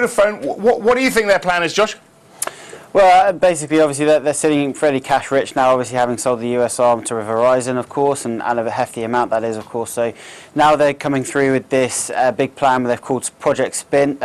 Vodafone, what do you think their plan is, Josh? Well, basically, obviously, they're sitting fairly cash rich now, obviously having sold the US arm to Verizon, of course, and a hefty amount that is, of course. So now they're coming through with this big plan they've called Project Spring,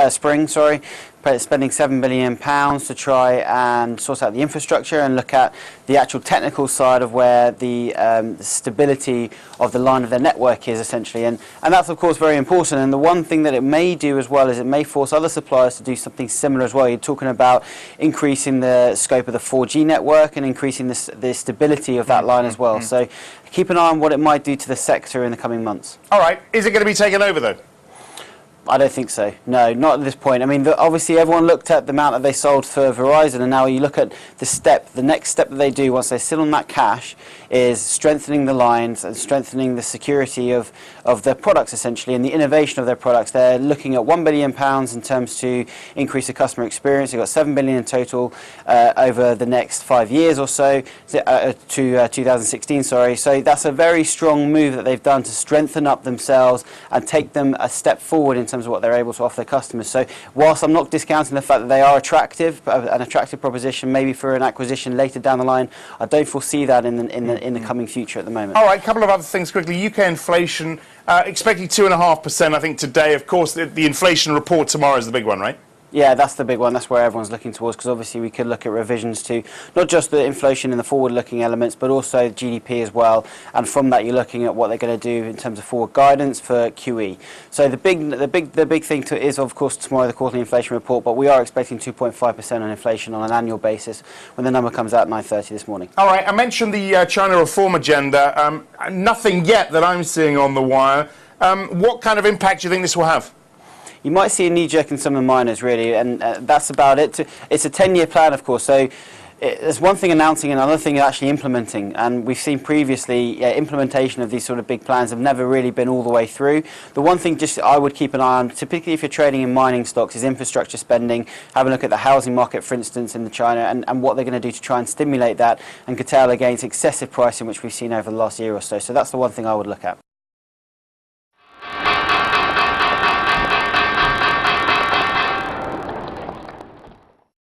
spending £7 billion to try and sort out the infrastructure and look at the actual technical side of where the stability of the line of their network is, essentially. And that's, of course, very important. And the one thing that it may do as well is it may force other suppliers to do something similar as well. You're talking about increasing the scope of the 4G network and increasing the stability of that line as well. So keep an eye on what it might do to the sector in the coming months. All right. Is it going to be taken over, though? I don't think so. No, not at this point. I mean, obviously everyone looked at the amount that they sold for Verizon, and now you look at the next step that they do once they sit on that cash is strengthening the lines and strengthening the security of their products, essentially, and the innovation of their products. They're looking at £1 billion in terms to increase the customer experience. They've got £7 billion in total over the next 5 years or so, to 2016, sorry. So that's a very strong move that they've done to strengthen up themselves and take them a step forward in terms of what they're able to offer their customers. So whilst I'm not discounting the fact that they are attractive, an attractive proposition maybe for an acquisition later down the line, I don't foresee that in the coming future at the moment. All right, a couple of other things quickly. UK inflation expecting 2.5%, I think, today. Of course, the inflation report tomorrow is the big one, right? Yeah, that's the big one. That's where everyone's looking towards, because obviously we could look at revisions to not just the inflation and the forward-looking elements, but also GDP as well. And from that, you're looking at what they're going to do in terms of forward guidance for QE. So the big thing is, of course, tomorrow the quarterly inflation report. But we are expecting 2.5% on inflation on an annual basis when the number comes out at 9:30 this morning. All right. I mentioned the China reform agenda. Nothing yet that I'm seeing on the wire. What kind of impact do you think this will have? You might see a knee-jerk in some of the miners, really, and that's about it. It's a 10-year plan, of course, so there's one thing announcing and another thing actually implementing, and we've seen previously implementation of these sort of big plans have never really been all the way through. The one thing just I would keep an eye on, typically if you're trading in mining stocks, is infrastructure spending. Have a look at the housing market, for instance, in China, and what they're going to do to try and stimulate that and curtail against excessive pricing, which we've seen over the last year or so. So that's the one thing I would look at.